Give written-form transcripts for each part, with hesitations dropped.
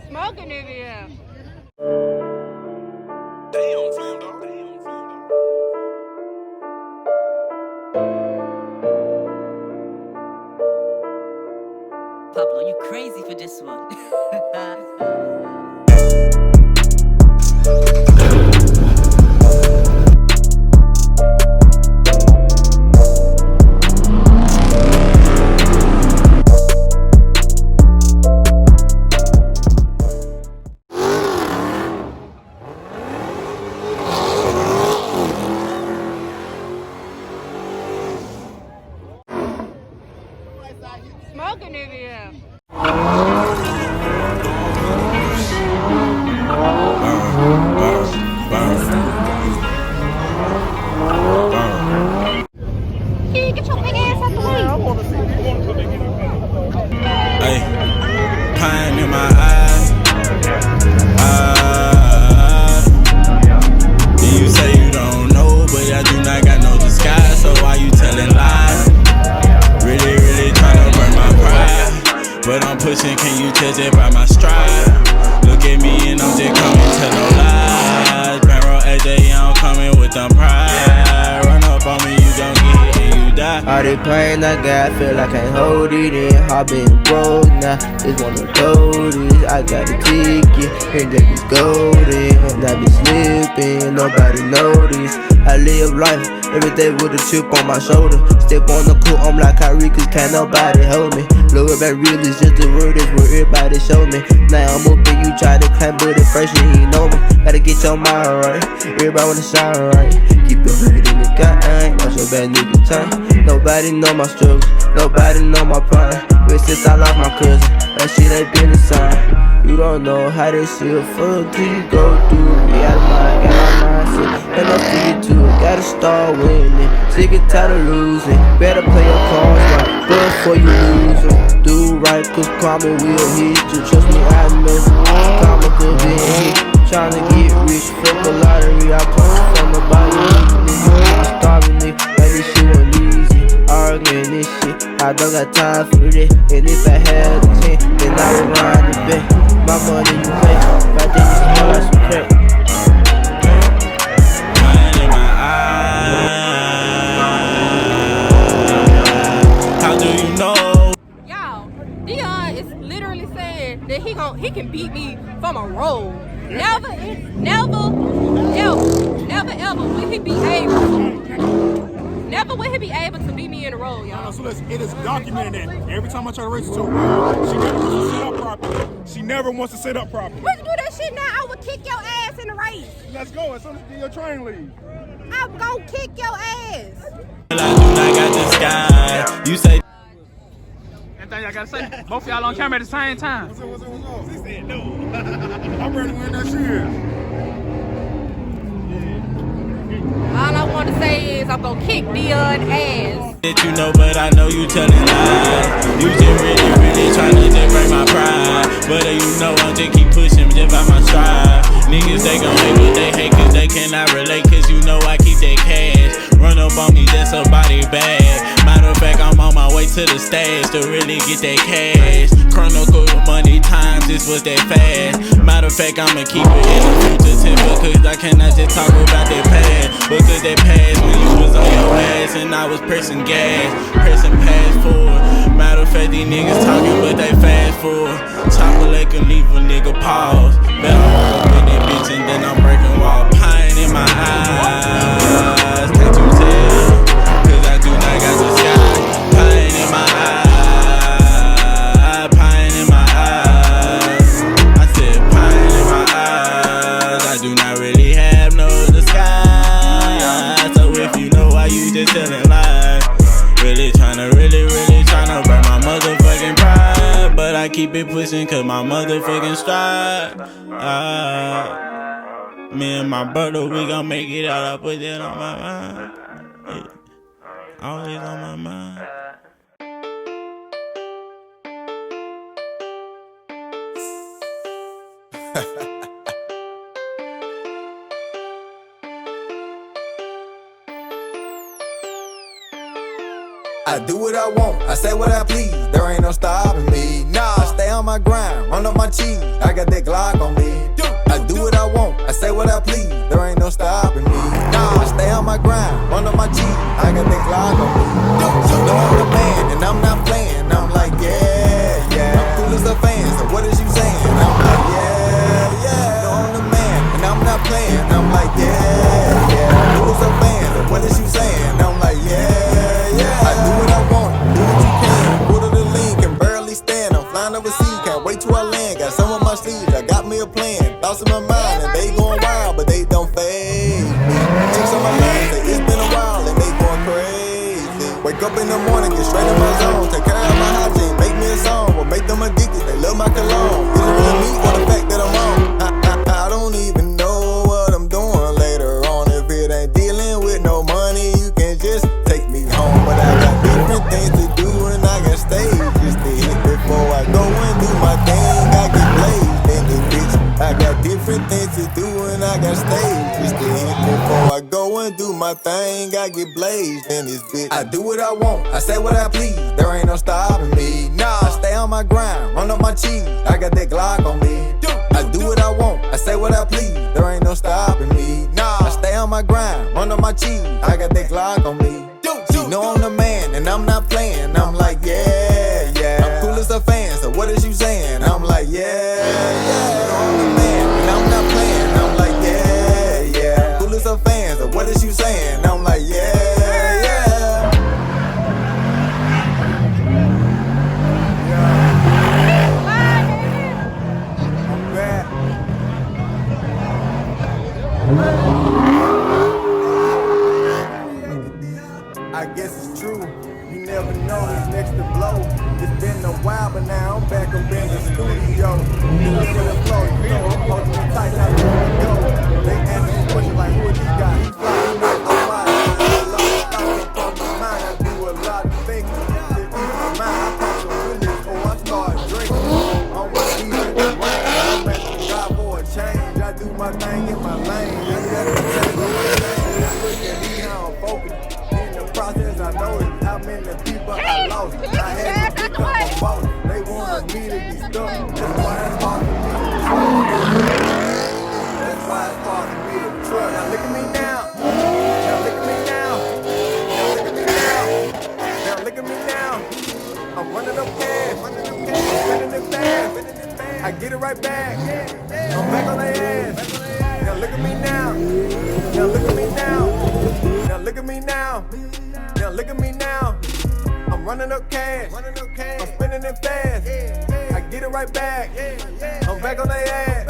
Smoking in here. Damn, fam, dog. Pablo, you crazy for this one. Smoking in here. Hey, get your big ass out the way. I want to see. Hey, pine in my eyes. You say you don't know, but I do not got no disguise. So why you telling lies? Really, really tryna burn my pride. But I'm pushing, can you tell it by my stride? Look at me and I'm just coming to no lies. Barrel AJ, I'm coming with the pride. Run up on me, you gon' get hit and you die. All the pain I got, feel like I can't hold it in. I been broke now, just wanna do this. I got a ticket, and that is golden. And I been slipping, nobody notice. I live life every day with a chip on my shoulder. Step on the court, I'm like Kyrie, cause can't nobody hold me. Look back, real is just the word, that's where everybody show me. Now I'm up and you try to climb, but at first you ain't know me. Gotta get your mind right, everybody wanna shine right. Keep your head in the guy, watch your bad nigga time. Nobody know my struggles, nobody know my pain. But since I lost my cousin, that shit ain't been a sign. You don't know how this shit feel till you go through it. Got my mindset, and I'm sticking to it. Gotta start winning, sick and tired of losing. Better play your cards right, before you lose them. Do right, cause karma will hit you. Trust me, I know karma could be hit. Tryna get rich, fuck a lottery. I come from the bottom, nigga. Starving me, like this shit wasn't easy. Arguing this shit, I don't got time for that. And if I had a 10, then I would run the bet. My money you pay, but then you smell like some crack. Mine in my eyes. How do you know? Y'all, Dion is literally saying that he can beat me from a roll. Never ever will he be able. Never will he be able to beat me in a roll, y'all. So it is documented that every time I try to race to her, she never wants to sit up properly. She never wants to sit up properly. Let's do that shit now. I would kick your ass in the race. Let's go. As soon as your train leaves. I'm gonna kick your ass. I do not got this guy. You say. Anything y'all gotta say? Both of y'all on camera at the same time. What's up? He said no. I'm ready to win that shit. All I want to say is I'm gonna kick Dion ass. That you know, but I know you telling lies. You just really trying to just break my pride. But you know I'm just keep pushing just by my stride. Niggas, they gon' hate what they hate cause they cannot relate. Cause you know I keep that cash. Run up on me, that's a body bag. Matter of fact, I'm on my way to the stage to really get that cash. Chronicle money times, this was that fast. Matter of fact, I'ma keep it in the future tense. Because I cannot just talk about that past. Because that past when you was on your ass and I was pressing gas, pressing pass forward. Matter of fact, these niggas talking but they fast forward. Chocolate can leave a nigga pause. Better hold up in that bitch and then I'm breaking wall. Pine in my eyes, can't you tell? Cause I do not got the sky. Pine in my eyes, pine in my eyes. I said pine in my eyes. I do not really have no disguise. So if you know why you just telling lies, really tryna burn my motherfucking pride. But I keep it pushing cause my motherfucking stride. Me and my brother, we gon' make it out. I put that on my mind. Yeah. Always on my mind. I do what I want, I say what I please. There ain't no stopping me. Nah, I stay on on my grind, run up my cheese. I got that Glock on me. I do what I want, I say what I please. There ain't no stopping me. I stay on my grind, run up my cheese. I got that Glock on me. You know I'm the man, and I'm not playing. I'm like, yeah, yeah. I'm cool as a fan, so what is you saying? I'm like, yeah, yeah. You know I'm the man, and I'm not playing. I'm like, yeah, yeah. I'm cool as a fan, so what is you saying? I'm like, yeah, yeah. I do what I want, do what you can. Quarter the lean, can barely stand. I'm flying overseas, can't wait till I land. Got some of my sleeves, I got me a plan. Thoughts in my mind, and they going wild, but they don't fade me. Chicks on my line, say it's been a while, and they going crazy. Wake up in the morning, get straight in my zone. Take care of my hygiene, make me a song. What make them addicted, they love my cologne. Is it really me or the fact that I'm on? I don't even know what I'm doing later on. If it ain't dealing with no money, you can just take me home. But I got different things to do, and I got stages to hit before I go and do my thing. I get blazed in this bitch. I got different things to do, and I got stages to hit before I go and do my thing. I get blazed in this bitch. I do what I want, I say what I please. There ain't no stopping me. Nah, I stay on my grind, run up my cheese. I got that Glock on me. I do what I want, I say what I please. There ain't no stopping me. Nah, I stay on my grind, run up my cheese. I got that Glock on me. You know I'm the man, and I'm not playing. I'm like, yeah, yeah. I'm cool as a fan, so what is you saying? I'm like, yeah, yeah. You know I'm the man, and I'm not playing. I'm like, yeah, yeah. I'm cool as a fan, so what is you saying? I'm like, yeah, yeah. I'm back. I guess it's true, you never know who's next to blow. It's been a while, but now I'm back up in the studio. Deliver the flow, you know I'm holding it tight, now here we go. They ask me questions like, who is this guy? He's flying like a fire. A lot of thoughts up on my mind, I do a lot of thinking. To ease my mind, I pop some goodness before I start drinking. I'm with these in the rain, I'm asking God for a change. I do my thing in my lane, I got to change my thing. Look at me how I'm focused. Process, I know it. How many people I lost? I had to pick up my boat. They wanted me to be stuck. That's why it's hard for me to trust. That's why it's hard for me to trust. Now look at me now. Now look at me now. Now look at me now. Now look at me now. I'm running up cash. I'm spending it fast. I get it right back. I'm back on their ass. Now look at me now. Now look at me now. Now look at me now. Now look at me now. I'm running up cash. I'm spending it fast. I get it right back. I'm back on their ass.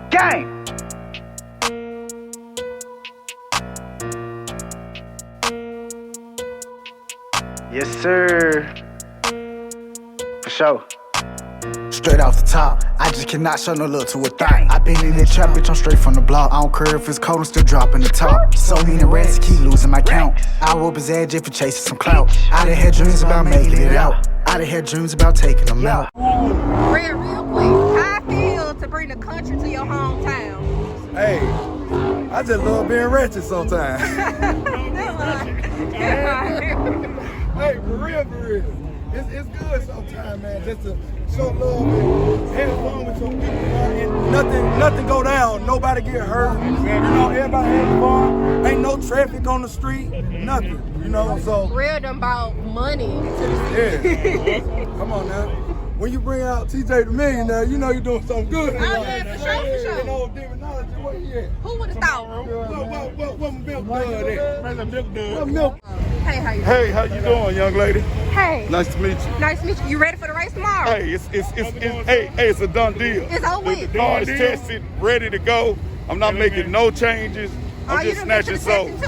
Gang! Yes, sir. For sure. Straight off the top, I just cannot show no love to a thing. I been in that trap, bitch, I'm straight from the block. I don't care if it's cold, I'm still dropping the top. So many rats, keep losing my count. I whoop his ass just for chasing some clout. I done had dreams about making it out. I done had dreams about taking them out. Real quick, how I feel to bring the country to your hometown? Hey, I just love being ratchet sometimes. Hey, for real. It's good sometimes, man, just to show love and have fun with some people, and nothing go down, nobody get hurt, you know, everybody have fun, ain't no traffic on the street, nothing, you know, so. Real them about money to the street. Yeah, come on now. When you bring out TJ the Millionaire, you know you're doing something good. Oh yeah, for sure. You know, Demonology, where you at? Who would have thought? What milk dud at? Hey, how you doing? Hey, how you doing, young lady? Hey. Nice to meet you. Nice to meet you. You ready for the race tomorrow? Hey, it's a done deal. It's over with. The car is tested, ready to go. I'm not making no changes. I'm just snatching souls.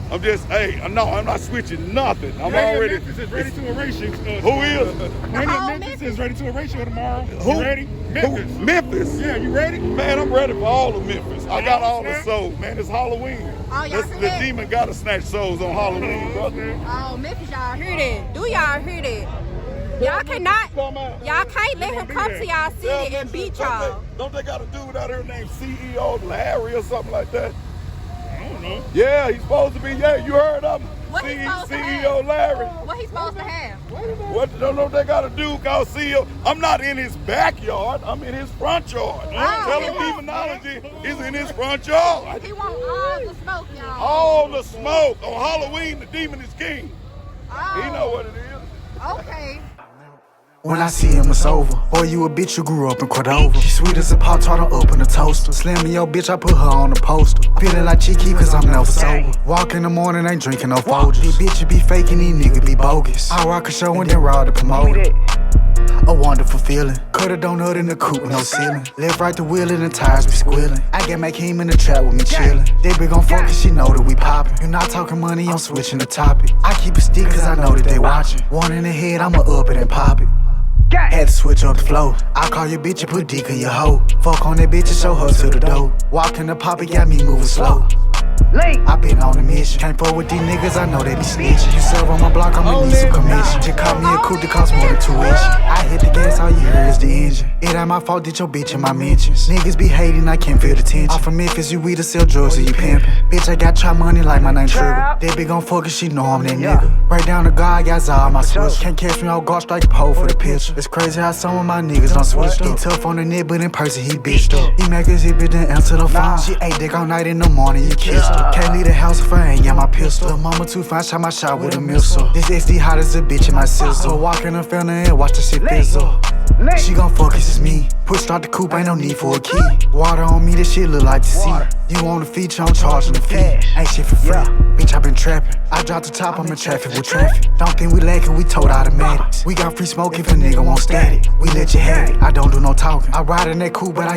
I'm just, I'm not switching nothing. I'm already. Memphis is ready to erase you. Who is? Memphis is ready to erase you tomorrow. Who? You ready? Memphis. Who? Memphis? Yeah, you ready? Man, I'm ready for all of Memphis. I got all the souls, man. It's Halloween. Oh, y'all The demon gotta snatch souls on Halloween, brother. Oh, Memphis, y'all hear that? Do y'all hear that? Y'all cannot. Come out. Y'all can't let him come to y'all city and beat y'all. Don't they got a dude out here named CEO Larry or something like that? I don't know. Yeah, he's supposed to be. Yeah, you heard of him. What he supposed to CEO have? Larry. What he supposed to have? What? Don't know they got a dude called CEO. I'm not in his backyard. I'm in his front yard. Tell him Demonology is in his front yard. He want all the smoke, y'all. All the smoke. On Halloween, the demon is king. Oh. He know what it is. Okay. When I see him, it's over. Boy, you a bitch, you grew up in Cordova. She sweet as a Pop Tart, I'm up in the toaster. Slamming your bitch, I put her on the poster. Feeling like Cheeky, cause I'm never sober. Walk in the morning, ain't drinking no Folgers. These bitches be faking, these niggas be bogus. I rock a show and then rob the promoter. A wonderful feeling. Cut a donut in the coupe with no ceiling. Left, right, the wheel and the tires be squealing. I get my him in the trap with me chillin'. They big on focus, she know that we poppin'. You not talking money, I'm switching the topic. I keep it stick cause I know that they watching. One in the head, I'ma up it and pop it. Had to switch up the flow. I call your bitch and put dick in your hoe. Fuck on that bitch and show her to the door. Walk in the poppy, got me moving slow. I been on a mission. Can't fuck with these niggas, I know they be snitching. You serve on my block, I'ma need some commission. Just call me a coupe that cost more than tuition. I hit the gas, all you hear is the engine. It ain't my fault that your bitch in my mentions. Niggas be hating, I can't feel the tension. Off of Memphis, you weed or sell drugs or you pimpin'. Bitch, I got try money like my name Trigger. They big on fuckin', she know I'm that nigga. Break down the guard, got Zah on my switch. Can't catch me off guard, strike the pole for the picture. It's crazy how some of my niggas don't switch up. He tough on the net, but in person he bitched up. He make his hit, bitch, then answer the phone. She ate dick all night in the morning, you kissed her. Can't leave the house if I ain't got my pistol. Lil' mama too fine, shot my shot with a missile. This XD hot as a bitch in my sizzle. Walk in the fountain and watch the shit fizzle. She gon' focus, it's me. Push start the coupe, ain't no need for a key. Water on me, this shit look like the sea. You want a feature, I'm charging the fee. Ain't shit for free, bitch, I been trapping. I dropped the top, I'm in traffic with traffic. Don't think we lacking, we told automatics. We got free smoke if a nigga want static. We let you have it, I don't do no talking. I ride in that coupe, but I